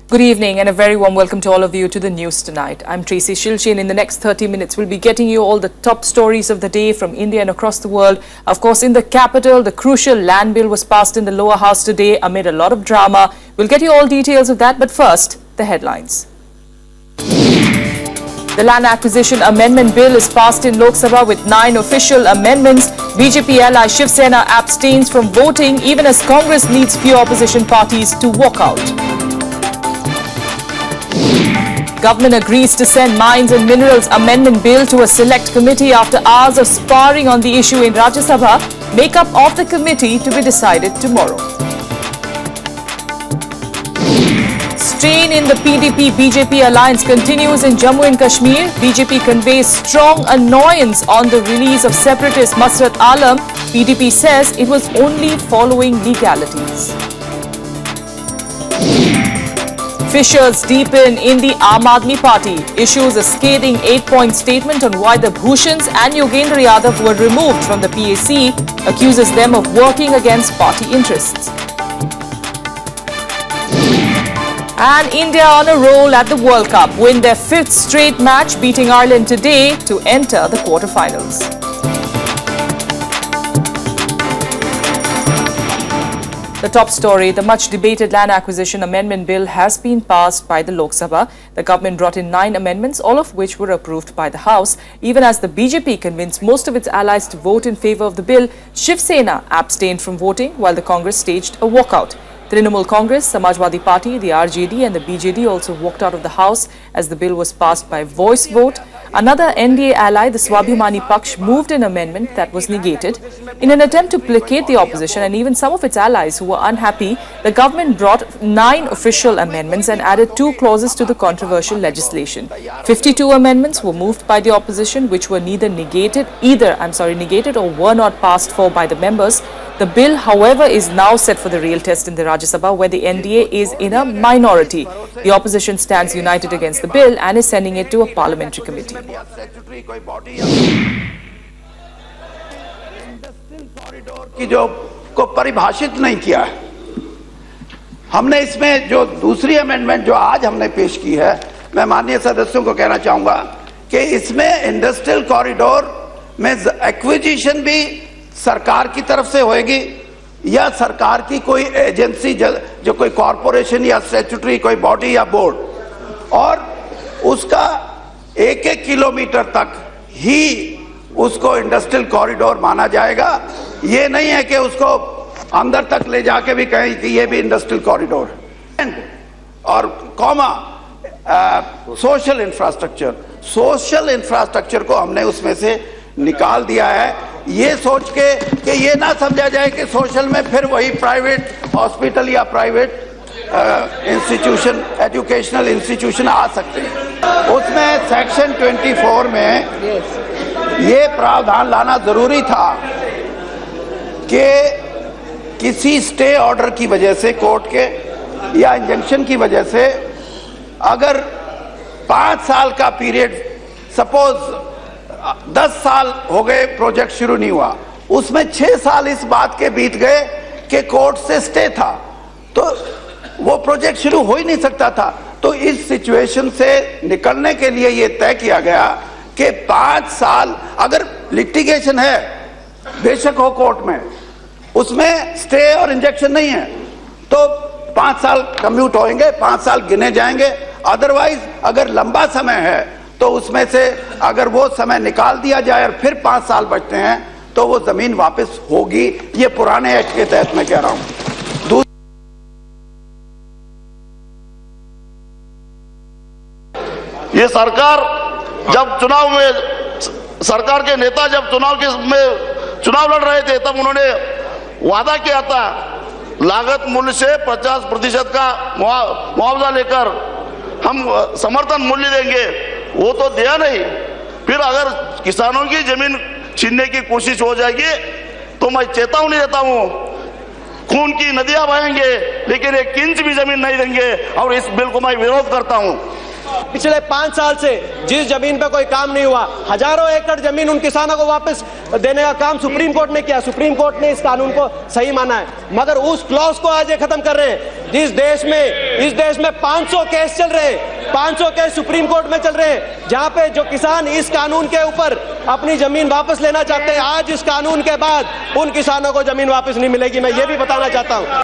Good evening and a very warm welcome to all of you to the news tonight. I'm Tracy Shilchi, and in the next 30 minutes we'll be getting you all the top stories of the day from India and across the world. Of course, in the capital, the crucial land bill was passed in the lower house today amid a lot of drama. We'll get you all details of that, but first, the headlines. The Land Acquisition Amendment Bill is passed in Lok Sabha with 9 official amendments. BJP ally Shiv Sena abstains from voting even as Congress leads few opposition parties to walk out. Government agrees to send Mines and Minerals Amendment Bill to a select committee after hours of sparring on the issue in Rajya Sabha. Makeup of the committee to be decided tomorrow. Strain in the PDP-BJP alliance continues in Jammu and Kashmir. BJP conveys strong annoyance on the release of separatist Masrat Alam. PDP says it was only following legalities. Fissures deepen in the Aam Aadmi Party. Issues a scathing 8-point statement on why the Bhushans and Yogendra Yadav were removed from the PAC. Accuses them of working against party interests. And India on a roll at the World Cup. Win their 5th straight match, beating Ireland today to enter the quarterfinals. The top story, the much debated Land Acquisition Amendment Bill has been passed by the Lok Sabha. The government brought in 9 amendments, all of which were approved by the House. Even as the BJP convinced most of its allies to vote in favour of the bill, Shiv Sena abstained from voting while the Congress staged a walkout. Trinamool Congress, Samajwadi Party, the RJD and the BJD also walked out of the House as the bill was passed by voice vote. Another NDA ally, the Swabhimani Paksh, moved an amendment that was negated. In an attempt to placate the opposition and even some of its allies who were unhappy, the government brought 9 official amendments and added 2 clauses to the controversial legislation. 52 amendments were moved by the opposition, which were negated or were not passed for by the members. The bill, however, is now set for the real test in the Rajya Sabha, where the NDA is in a minority. The opposition stands united against the bill and is sending it to a parliamentary committee. की जो को परिभाषित नहीं किया है, हमने इसमें जो दूसरी अमेंडमेंट जो आज हमने पेश की है, मैं माननीय सदस्यों को कहना चाहूंगा कि इसमें इंडस्ट्रियल कॉरिडोर में एक्विजिशन भी सरकार की तरफ से होएगी या सरकार की कोई एजेंसी जो कोई कॉरपोरेशन या स्टैट्यूटरी कोई बॉडी या बोर्ड, और उसका 1-1 किलोमीटर तक ही उसको इंडस्ट्रियल कॉरिडोर माना जाएगा। ये नहीं है कि उसको अंदर तक ले जाके भी कहें कि ये भी इंडस्ट्रियल कॉरिडोर। और कॉमा सोशल इंफ्रास्ट्रक्चर को हमने उसमें से निकाल दिया है, ये सोच के कि ये ना समझा जाए कि सोशल में फिर वही प्राइवेट हॉस्पिटल या प्राइवेट इंस्टीट्यूशन, एजुकेशनल इंस्टीट्यूशन आ सकते हैं। उसमें सेक्शन 24 में ये प्रावधान लाना जरूरी था कि किसी स्टे ऑर्डर की वजह से, कोर्ट के या इंजंक्शन की वजह से, अगर 5 साल का पीरियड, सपोज 10 साल हो गए प्रोजेक्ट शुरू नहीं हुआ, उसमें 6 साल इस बात के बीत गए कि कोर्ट से स्टे था, तो वो प्रोजेक्ट शुरू हो ही नहीं सकता था। तो इस सिचुएशन से निकलने के लिए ये तय किया गया कि 5 साल, अगर लिटिगेशन है बेशक हो कोर्ट में, उसमें स्टे और इंजेक्शन नहीं है, तो 5 साल कम्यूट होंगे, 5 साल गिने जाएंगे। अदरवाइज अगर लंबा समय है तो उसमें से अगर वो समय निकाल दिया जाए और फिर 5 साल बचते हैं तो वो जमीन वापस होगी। ये पुराने एक्ट के तहत मैं कह रहा हूं। ये सरकार जब चुनाव में, सरकार के नेता जब चुनाव लड़ रहे थे तब उन्होंने वादा किया था लागत मूल्य से 50% का मुआवजा लेकर हम समर्थन मूल्य देंगे, वो तो दिया नहीं। फिर अगर किसानों की जमीन छीनने की कोशिश हो जाएगी तो मैं चेतावनी देता हूं, खून की नदियां बहेंगे लेकिन 1 इंच भी जमीन नहीं देंगे, और इस बिल को मैं विरोध करता हूं। पिछले 5 साल से जिस जमीन पे कोई काम नहीं हुआ, हजारों एकड़ जमीन उन किसानों को वापस देने का काम सुप्रीम कोर्ट ने किया। सुप्रीम कोर्ट ने इस कानून को सही माना है, मगर उस क्लॉज को आज ये खत्म कर रहे हैं। इस देश में 500 केस चल रहे हैं, 500 केस सुप्रीम कोर्ट में चल रहे हैं, जहां पे जो किसान इस कानून के ऊपर अपनी जमीन वापस लेना चाहते हैं, आज इस कानून के बाद उन किसानों को जमीन वापस नहीं मिलेगी। मैं ये भी बताना चाहता हूं।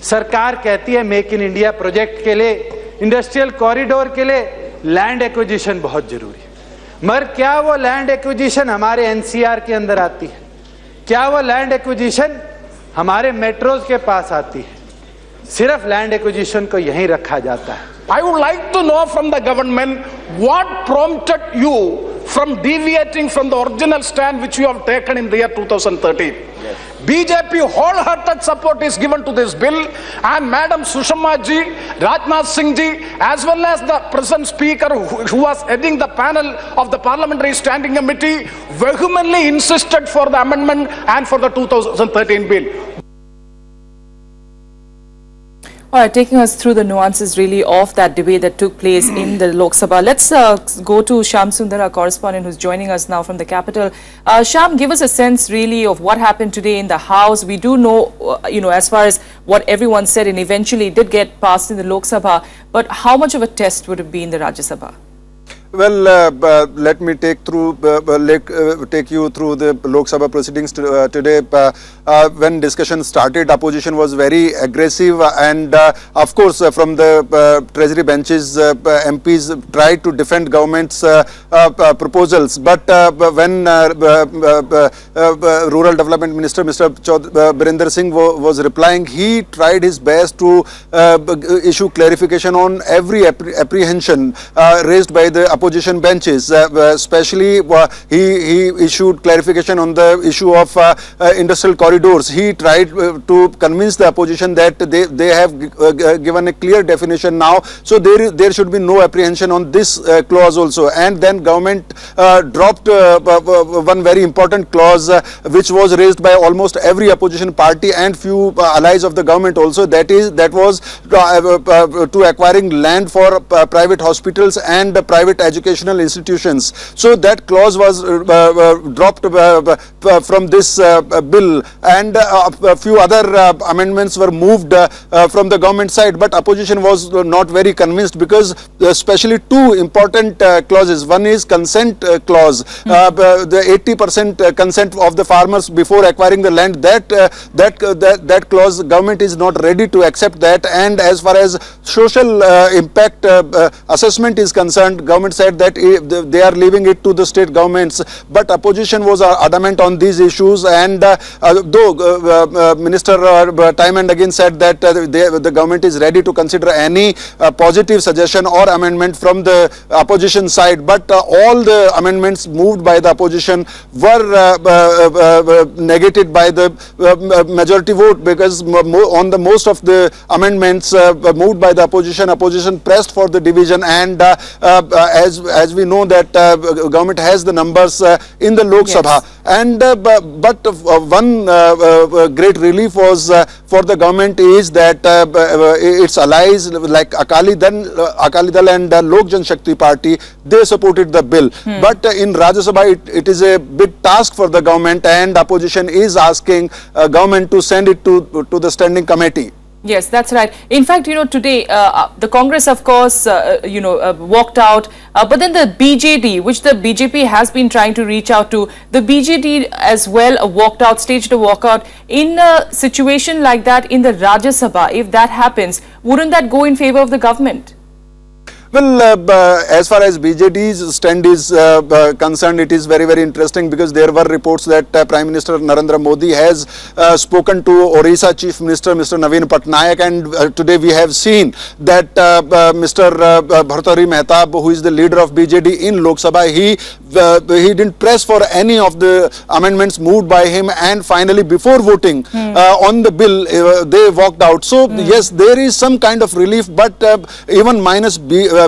सरकार कहती है मेक इन इंडिया प्रोजेक्ट के लिए, इंडस्ट्रियल कॉरिडोर के लिए लैंड एक्विजिशन बहुत जरूरी है, मगर क्या वो लैंड एक्विजिशन हमारे एनसीआर के अंदर आती है? क्या वो लैंड एक्विजिशन हमारे मेट्रोज के पास आती है? सिर्फ लैंड एक्विजिशन को यहीं रखा जाता है। I would like to know from the government what prompted you from deviating from the original stand which you have taken in the year 2013. Yes. BJP wholehearted support is given to this bill, and Madam Sushma ji, Rajnath Singh ji, as well as the present speaker who was heading the panel of the Parliamentary Standing Committee vehemently insisted for the amendment and for the 2013 bill. All right, taking us through the nuances really of that debate that took place in the Lok Sabha. Let's go to Shyam Sundar, our correspondent, who's joining us now from the capital. Shyam, give us a sense really of what happened today in the House. We do know, as far as what everyone said, and eventually did get passed in the Lok Sabha, but how much of a test would it be in the Rajya Sabha? Well, let me take you through the Lok Sabha proceedings today. When discussion started, opposition was very aggressive, and of course, from the treasury benches, MPs tried to defend government's proposals. But when Rural Development Minister Mr. Birinder Singh was replying, he tried his best to issue clarification on every apprehension raised by the opposition benches. Especially he issued clarification on the issue of industrial corridors. He tried to convince the opposition that they have given a clear definition now, so there should be no apprehension on this clause also. And then government dropped one very important clause which was raised by almost every opposition party and few allies of the government also, that was to acquiring land for private hospitals and private educational institutions. So that clause was dropped from this bill, and a few other amendments were moved from the government side, but opposition was not very convinced, because especially two important clauses. One is consent clause, the 80% consent of the farmers before acquiring the land. That clause, government is not ready to accept that. And as far as social impact assessment is concerned, government said that they are leaving it to the state governments, but opposition was adamant on these issues. And though minister time and again said that the government is ready to consider any positive suggestion or amendment from the opposition side, but all the amendments moved by the opposition were negated by the majority vote, because on the most of the amendments moved by the opposition pressed for the division. And as we know that government has the numbers in the Lok Sabha, and but one great relief was for the government is that its allies like Akali Dal and Lok Jan Shakti Party, they supported the bill. But in Rajya Sabha it is a big task for the government, and opposition is asking government to send it to the standing committee. Yes, that's right. In fact, today the Congress, of course, walked out. But then the BJD, which the BJP has been trying to reach out to, the BJD as well walked out, staged a walkout. In a situation like that in the Rajya Sabha, if that happens, wouldn't that go in favor of the government? Well, as far as BJD's stand is concerned, it is very, very interesting, because there were reports that Prime Minister Narendra Modi has spoken to Orissa Chief Minister Mr. Naveen Patnaik, and today we have seen that Mr. Bhartari Mehtab, who is the leader of BJD in Lok Sabha, he didn't press for any of the amendments moved by him, and finally before voting on the bill, they walked out. So yes, there is some kind of relief, but even minus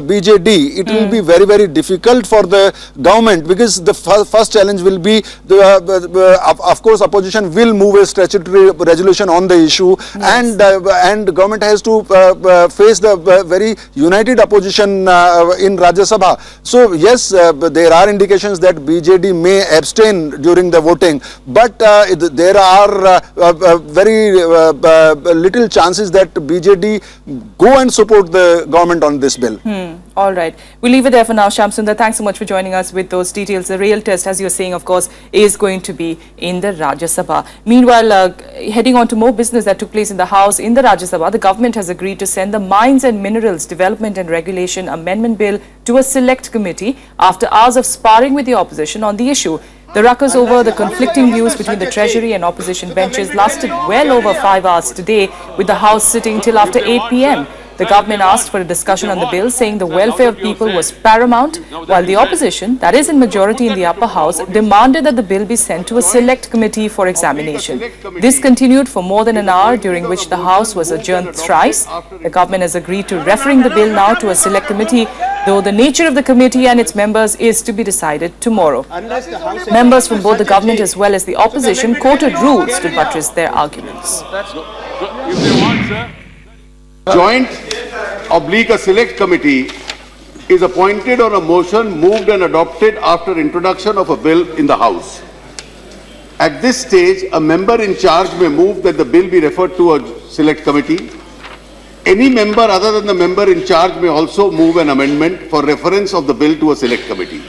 BJD, it will be very, very difficult for the government, because the first challenge will be, of course, opposition will move a statutory resolution on the issue, and government has to face the very united opposition in Rajya Sabha. So yes, there are indications that BJD may abstain during the voting, but there are very little chances that BJD go and support the government on this bill. All right. We'll leave it there for now. Shamsundar, thanks so much for joining us with those details. The real test, as you're saying, of course, is going to be in the Rajya Sabha. Meanwhile, heading on to more business that took place in the House, in the Rajya Sabha, the government has agreed to send the Mines and Minerals Development and Regulation Amendment Bill to a select committee after hours of sparring with the opposition on the issue. The ruckus over the conflicting views between the Treasury and opposition benches lasted well over 5 hours today, with the House sitting till after 8 p.m. The government asked for a discussion on the bill, saying the welfare of people was paramount, while the opposition, that is in majority in the upper house, demanded that the bill be sent to a select committee for examination. This continued for more than an hour, during which the House was adjourned thrice. The government has agreed to referring the bill now to a select committee, though the nature of the committee and its members is to be decided tomorrow. Members from both the government as well as the opposition quoted rules to buttress their arguments. Joint / a select committee is appointed on a motion moved and adopted after introduction of a bill in the House. At this stage, a member in charge may move that the bill be referred to a select committee. Any member other than the member in charge may also move an amendment for reference of the bill to a select committee.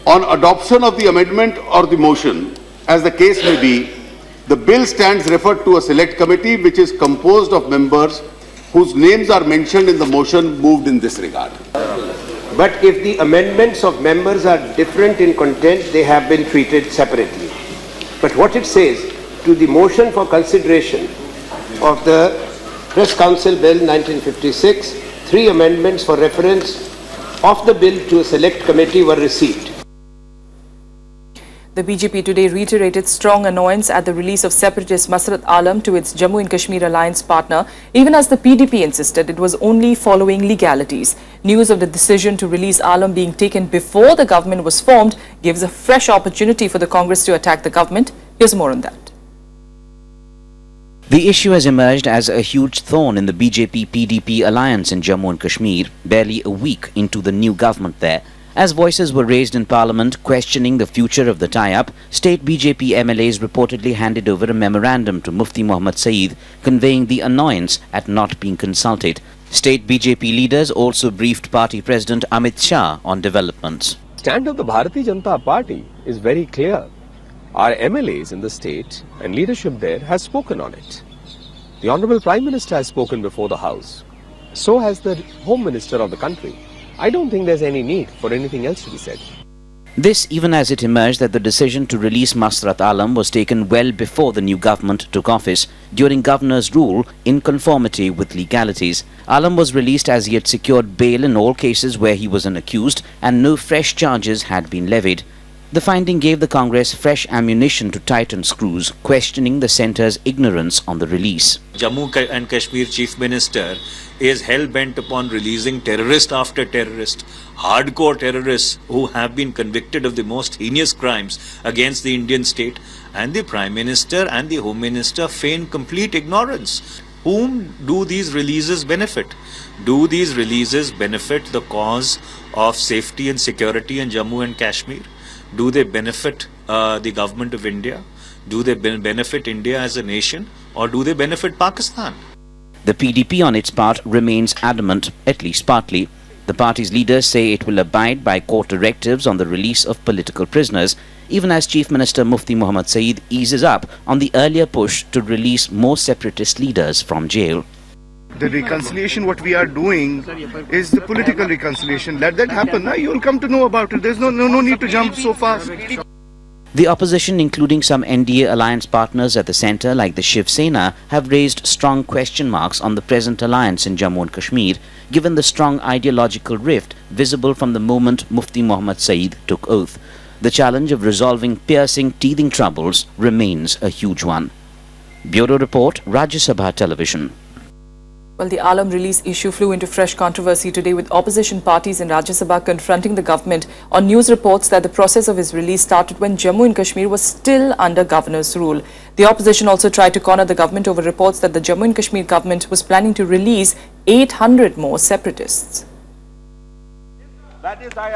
On adoption of the amendment or the motion, as the case may be, the bill stands referred to a select committee which is composed of members whose names are mentioned in the motion moved in this regard. But if the amendments of members are different in content, they have been treated separately. But what it says, to the motion for consideration of the Press Council Bill 1956, 3 amendments for reference of the bill to a select committee were received. The BJP today reiterated strong annoyance at the release of separatist Masrat Alam to its Jammu and Kashmir alliance partner, even as the PDP insisted it was only following legalities. News of the decision to release Alam being taken before the government was formed gives a fresh opportunity for the Congress to attack the government. Here's more on that. The issue has emerged as a huge thorn in the BJP-PDP alliance in Jammu and Kashmir, barely a week into the new government there. As voices were raised in Parliament questioning the future of the tie-up, state BJP MLAs reportedly handed over a memorandum to Mufti Muhammad Saeed, conveying the annoyance at not being consulted. State BJP leaders also briefed party president Amit Shah on developments. The stand of the Bharatiya Janata Party is very clear. Our MLAs in the state and leadership there has spoken on it. The Honorable Prime Minister has spoken before the House. So has the Home Minister of the country. I don't think there's any need for anything else to be said. This even as it emerged that the decision to release Masrat Alam was taken well before the new government took office, during governor's rule in conformity with legalities. Alam was released as he had secured bail in all cases where he was an accused and no fresh charges had been levied. The finding gave the Congress fresh ammunition to tighten screws, questioning the centre's ignorance on the release. Jammu and Kashmir Chief Minister is hell-bent upon releasing terrorist after terrorist, hardcore terrorists who have been convicted of the most heinous crimes against the Indian state, and the Prime Minister and the Home Minister feign complete ignorance. Whom do these releases benefit? Do these releases benefit the cause of safety and security in Jammu and Kashmir? Do they benefit the government of India? Do they benefit India as a nation? Or do they benefit Pakistan? The PDP on its part remains adamant, at least partly. The party's leaders say it will abide by court directives on the release of political prisoners, even as Chief Minister Mufti Muhammad Saeed eases up on the earlier push to release more separatist leaders from jail. The reconciliation, what we are doing is the political reconciliation. Let that happen. You will come to know about it. There's no need to jump so fast. The opposition, including some NDA alliance partners at the centre like the Shiv Sena, have raised strong question marks on the present alliance in Jammu and Kashmir, given the strong ideological rift visible from the moment Mufti Muhammad Saeed took oath. The challenge of resolving piercing, teething troubles remains a huge one. Bureau Report, Rajya Sabha Television. Well, the Alam release issue flew into fresh controversy today with opposition parties in Rajya Sabha confronting the government on news reports that the process of his release started when Jammu and Kashmir was still under governor's rule. The opposition also tried to corner the government over reports that the Jammu and Kashmir government was planning to release 800 more separatists.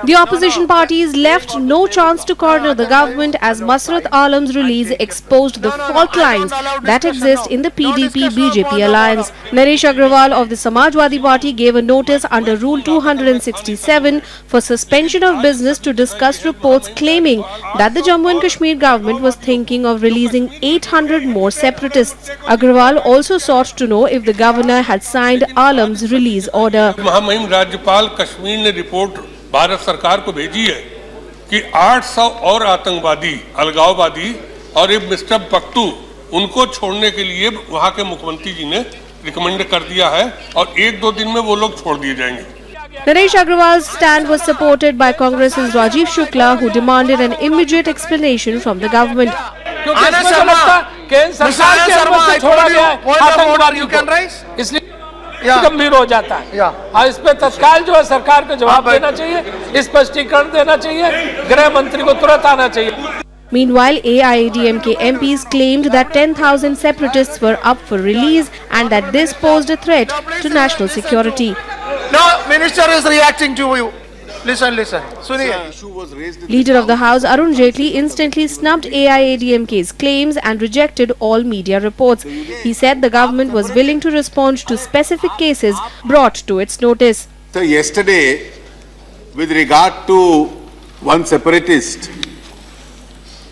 The opposition parties left no chance to corner the government as Masrat Alam's release exposed the fault lines that exist in the PDP-BJP alliance. Naresh Agrawal of the Samajwadi Party gave a notice under Rule 267 for suspension of business to discuss reports claiming that the Jammu and Kashmir government was thinking of releasing 800 more separatists. Agrawal also sought to know if the governor had signed Alam's release order. महामहिम राज्यपाल कश्मीर ने report Bharat सरकार को भेजी है कि 800 और आतंकवादी, अलगाववादी और एक मिस्टर पख्तू उनको छोड़ने के लिए वहां के मुख्यमंत्री जी ने रिकमेंड कर दिया है और 1-2 दिन में वो लोग छोड़ दिए जाएंगे. Naresh Agrawal's stand was supported by Congress's Rajiv Shukla, who demanded an immediate explanation from the government. गंभीर हो जाता है और इस पे तत्काल जो है सरकार को जवाब देना चाहिए, स्पष्टीकरण देना चाहिए, गृह मंत्री को तुरंत आना चाहिए. Meanwhile, AIADMK MPs claimed that 10,000 separatists were up for release and that this posed a threat to national security. No, minister is reacting to you. Listen. Leader of the House Arun Jaitley instantly snubbed AIADMK's claims and rejected all media reports. He said the government was willing to respond to specific cases brought to its notice. So yesterday, with regard to one separatist,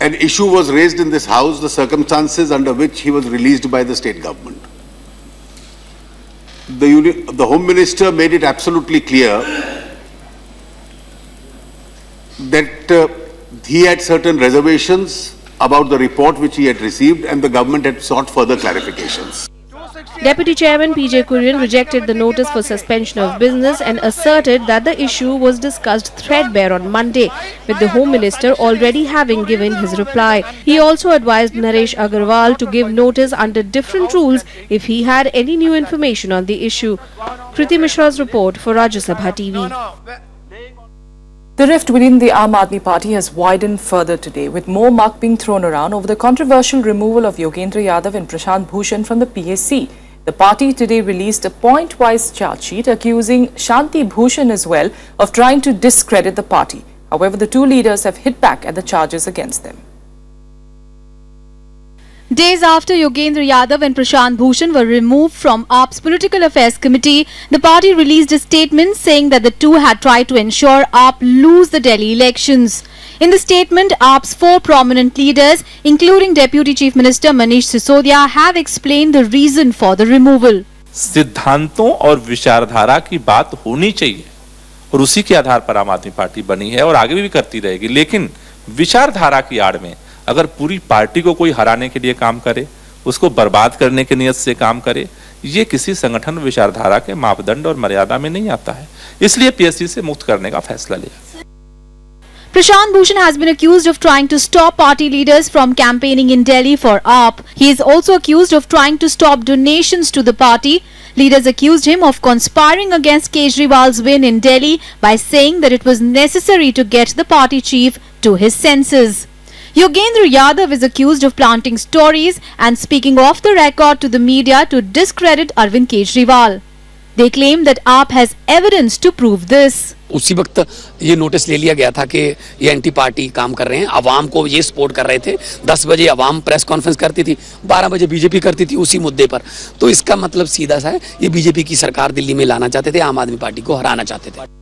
an issue was raised in this House, the circumstances under which he was released by the state government. The Home Minister made it absolutely clear that he had certain reservations about the report which he had received and the government had sought further clarifications. Deputy Chairman P.J. Kurian rejected the notice for suspension of business and asserted that the issue was discussed threadbare on Monday, with the Home Minister already having given his reply. He also advised Naresh Agrawal to give notice under different rules if he had any new information on the issue. Kriti Mishra's report for Rajya Sabha TV. The rift within the Aam Aadmi Party has widened further today, with more muck being thrown around over the controversial removal of Yogendra Yadav and Prashant Bhushan from the PSC. The party today released a point-wise charge sheet accusing Shanti Bhushan as well of trying to discredit the party. However, the two leaders have hit back at the charges against them. Days after Yogendra Yadav and Prashant Bhushan were removed from AAP's Political Affairs Committee, the party released a statement saying that the two had tried to ensure AAP lose the Delhi elections. In the statement, AAP's 4 prominent leaders, including Deputy Chief Minister Manish Sisodia, have explained the reason for the removal. सिद्धांतों और विचारधारा की बात होनी चाहिए और उसी के आधार पर आम आदमी पार्टी बनी है और आगे भी करती रहेगी, लेकिन विचारधारा की आड़ में अगर पूरी पार्टी को कोई हराने के लिए काम करे, उसको बर्बाद करने की नियत से काम करे, ये किसी संगठन विचारधारा के मापदंड और मर्यादा में नहीं आता है. इसलिए पीएससी से मुक्त करने का फैसला लिया. Prashant Bhushan has been accused of trying to stop party leaders from campaigning in Delhi for AAP. He is also accused of trying to stop donations to the party. Leaders accused him of conspiring against Kejriwal's win in Delhi by saying that it was necessary to get the party chief to his senses. Yogendra Yadav is accused of planting stories and speaking off the record to the media to discredit Arvind Kejriwal. They claim that AAP has evidence to prove this. उसी वक्त ये notice ले लिया गया था कि ये anti party काम कर रहे हैं, आवाम को ये सपोर्ट कर रहे थे. 10 बजे आवाम प्रेस कॉन्फ्रेंस करती थी, 12 बजे बीजेपी करती थी उसी मुद्दे पर. तो इसका मतलब सीधा सा है, ये बीजेपी की सरकार दिल्ली में लाना चाहते थे, आम आदमी पार्टी को हराना चाहते थे.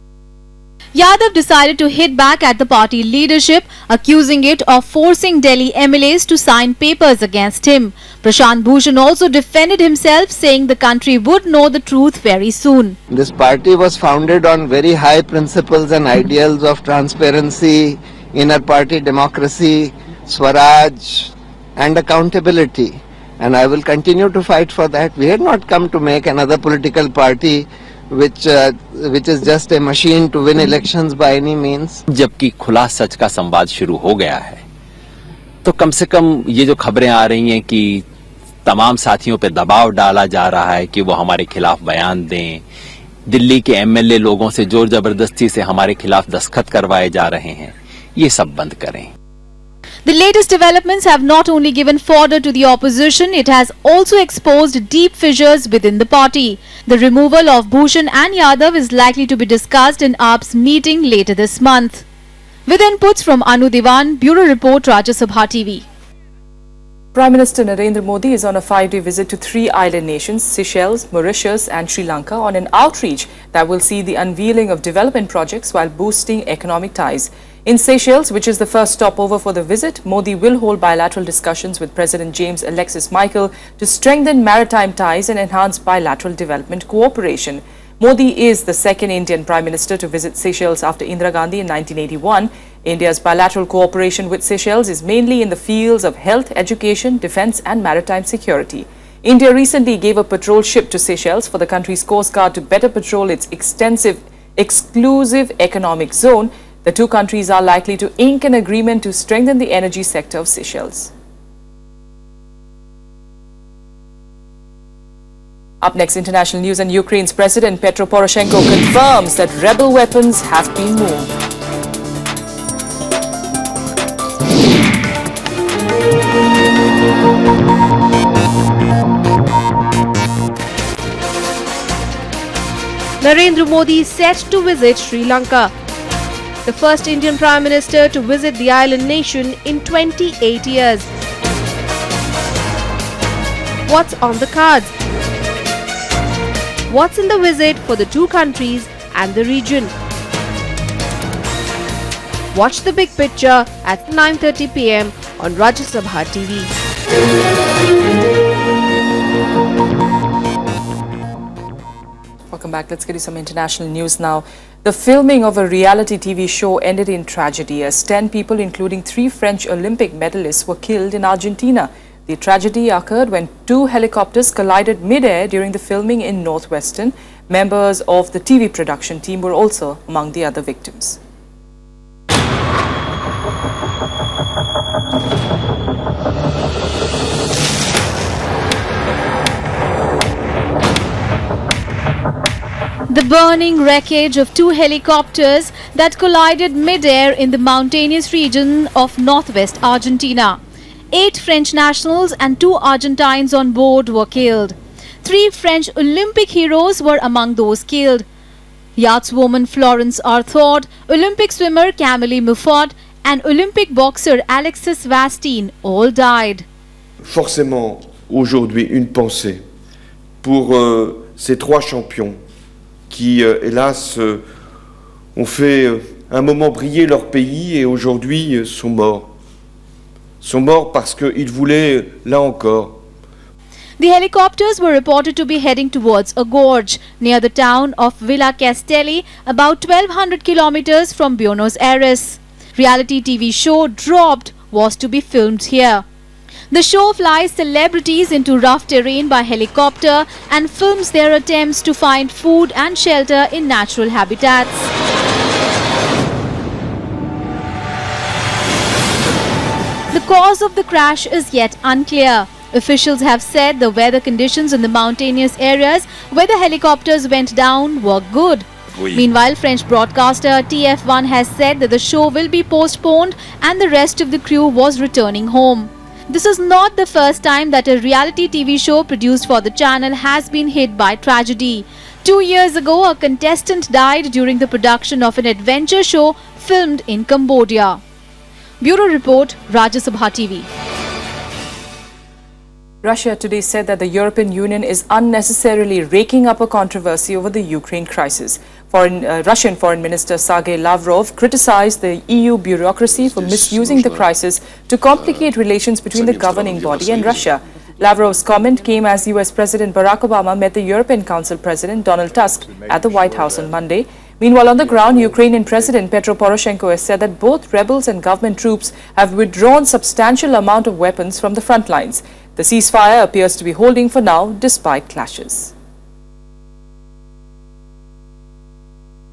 Yadav decided to hit back at the party leadership, accusing it of forcing Delhi MLAs to sign papers against him. Prashant Bhushan also defended himself, saying the country would know the truth very soon. This party was founded on very high principles and ideals of transparency, inner party democracy, Swaraj and accountability. And I will continue to fight for that. We had not come to make another political party which is just a machine to win elections by any means. जबकि खुला सच का संवाद शुरू हो गया है, तो कम से कम ये जो खबरें आ रही हैं कि तमाम साथियों पे दबाव डाला जा रहा है कि वो हमारे खिलाफ बयान दें, दिल्ली के एमएलए लोगों से जोर जबरदस्ती से हमारे खिलाफ दस्तखत करवाए जा रहे हैं, ये सब बंद करें। The latest developments have not only given fodder to the opposition, it has also exposed deep fissures within the party. The removal of Bhushan and Yadav is likely to be discussed in AAP's meeting later this month. With inputs from Anu Diwan, Bureau Report, Rajya Sabha TV. Prime Minister Narendra Modi is on a 5-day visit to 3 island nations, Seychelles, Mauritius and Sri Lanka, on an outreach that will see the unveiling of development projects while boosting economic ties. In Seychelles, which is the first stopover for the visit, Modi will hold bilateral discussions with President James Alexis Michael to strengthen maritime ties and enhance bilateral development cooperation. Modi is the second Indian Prime Minister to visit Seychelles after Indira Gandhi in 1981. India's bilateral cooperation with Seychelles is mainly in the fields of health, education, defence and maritime security. India recently gave a patrol ship to Seychelles for the country's Coast Guard to better patrol its extensive exclusive economic zone. The two countries are likely to ink an agreement to strengthen the energy sector of Seychelles. Up next, international news, and Ukraine's President Petro Poroshenko confirms that rebel weapons have been moved. Narendra Modi is set to visit Sri Lanka. The first Indian Prime Minister to visit the island nation in 28 years. What's on the cards? What's in the visit for the two countries and the region? Watch the big picture at 9:30 p.m. on Rajya Sabha TV. Welcome back. Let's get you some international news now. The filming of a reality TV show ended in tragedy as 10 people, including 3 French Olympic medalists, were killed in Argentina. The tragedy occurred when 2 helicopters collided mid-air during the filming in Northwestern. Members of the TV production team were also among the other victims. The burning wreckage of 2 helicopters that collided mid-air in the mountainous region of northwest Argentina. 8 French nationals and 2 Argentines on board were killed. 3 French Olympic heroes were among those killed. Yachtswoman Florence Artaud, Olympic swimmer Camille Muffat and Olympic boxer Alexis Vastine all died. Forcément, aujourd'hui, une pensée pour ces 3 champions qui, hélas, ont fait un moment briller leur pays et aujourd'hui sont morts. Sont morts parce qu'ils voulaient, là encore. The helicopters were reported to be heading towards a gorge near the town of Villa Castelli, about 1200 kilometers from Buenos Aires. Reality TV show Dropped was to be filmed here. The show flies celebrities into rough terrain by helicopter and films their attempts to find food and shelter in natural habitats. The cause of the crash is yet unclear. Officials have said the weather conditions in the mountainous areas where the helicopters went down were good. Meanwhile, French broadcaster TF1 has said that the show will be postponed and the rest of the crew was returning home. This is not the first time that a reality TV show produced for the channel has been hit by tragedy. 2 years ago, a contestant died during the production of an adventure show filmed in Cambodia. Bureau Report, Rajya Sabha TV. Russia today said that the European Union is unnecessarily raking up a controversy over the Ukraine crisis. Russian Foreign Minister Sergei Lavrov criticized the EU bureaucracy for misusing the crisis to complicate relations between the governing body and Russia. Lavrov's comment came as US President Barack Obama met the European Council President Donald Tusk at the White House on Monday. Meanwhile, on the ground, Ukrainian President Petro Poroshenko has said that both rebels and government troops have withdrawn substantial amount of weapons from the front lines. The ceasefire appears to be holding for now, despite clashes.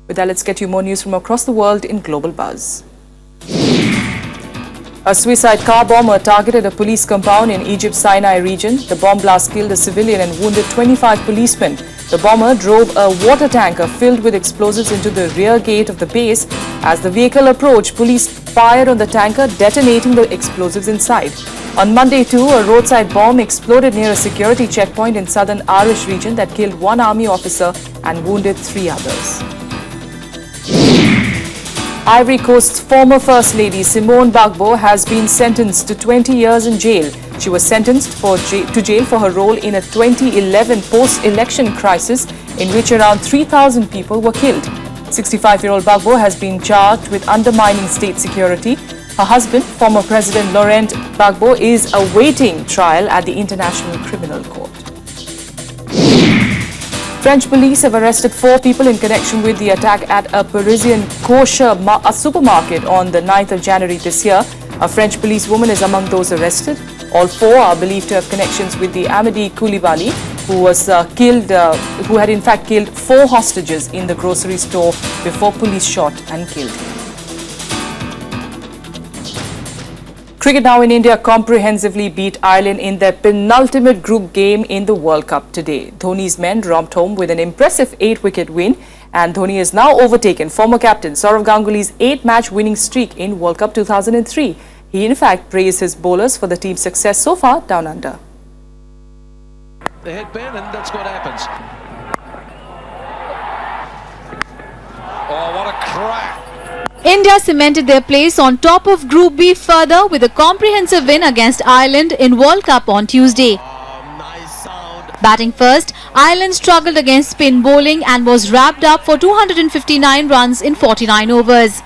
With that, let's get you more news from across the world in Global Buzz. A suicide car bomber targeted a police compound in Egypt's Sinai region. The bomb blast killed a civilian and wounded 25 policemen. The bomber drove a water tanker filled with explosives into the rear gate of the base. As the vehicle approached, police fired on the tanker, detonating the explosives inside. On Monday too, a roadside bomb exploded near a security checkpoint in southern Arish region that killed one army officer and wounded 3 others. Ivory Coast's former First Lady Simone Bagbo has been sentenced to 20 years in jail. She was sentenced to jail for her role in a 2011 post-election crisis in which around 3,000 people were killed. 65-year-old Bagbo has been charged with undermining state security. Her husband, former President Laurent Gbagbo, is awaiting trial at the International Criminal Court. French police have arrested 4 people in connection with the attack at a Parisian kosher supermarket on the 9th of January this year. A French policewoman is among those arrested. All 4 are believed to have connections with the Amadi Koulibaly, who had in fact killed 4 hostages in the grocery store before police shot and killed him. Cricket now in India comprehensively beat Ireland in their penultimate group game in the World Cup today. Dhoni's men romped home with an impressive 8-wicket win, and Dhoni has now overtaken former captain Sourav Ganguly's 8-match winning streak in World Cup 2003. He in fact praised his bowlers for the team's success so far down under. The headband, and that's what happens. Oh, what a crack! India cemented their place on top of Group B further with a comprehensive win against Ireland in World Cup on Tuesday. Batting first, Ireland struggled against spin bowling and was wrapped up for 259 runs in 49 overs.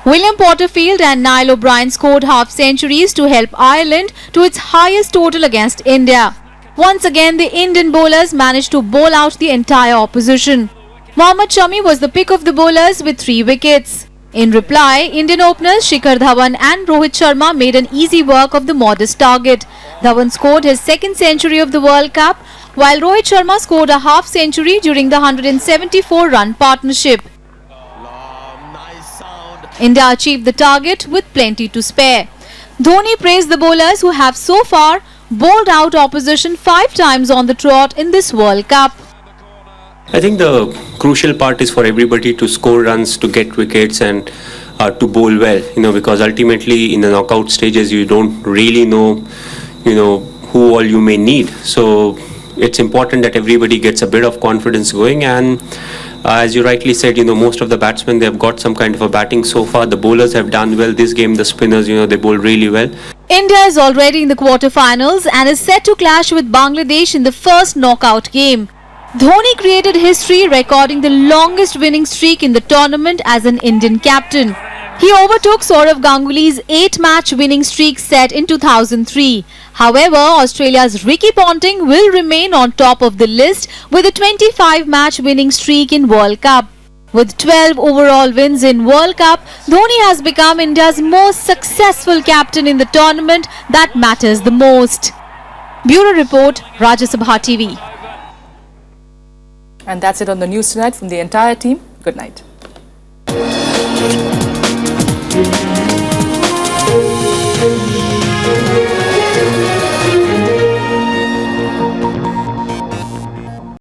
William Porterfield and Niall O'Brien scored half-centuries to help Ireland to its highest total against India. Once again, the Indian bowlers managed to bowl out the entire opposition. Mohammad Shami was the pick of the bowlers with 3 wickets. In reply, Indian openers Shikhar Dhawan and Rohit Sharma made an easy work of the modest target. Dhawan scored his 2nd century of the World Cup, while Rohit Sharma scored a half-century during the 174-run partnership. India achieved the target with plenty to spare. Dhoni praised the bowlers who have so far bowled out opposition 5 times on the trot in this World Cup. I think the crucial part is for everybody to score runs, to get wickets and to bowl well, because ultimately in the knockout stages you don't really know, who all you may need. So it's important that everybody gets a bit of confidence going, and as you rightly said, most of the batsmen, they have got some kind of a batting so far. The bowlers have done well this game. The spinners, they bowl really well. India is already in the quarterfinals and is set to clash with Bangladesh in the first knockout game. Dhoni created history, recording the longest winning streak in the tournament as an Indian captain. He overtook Sourav Ganguly's 8-match winning streak set in 2003. However, Australia's Ricky Ponting will remain on top of the list with a 25-match winning streak in World Cup. With 12 overall wins in World Cup, Dhoni has become India's most successful captain in the tournament that matters the most. Bureau Report, Rajya Sabha TV. And that's it on the news tonight from the entire team. Good night.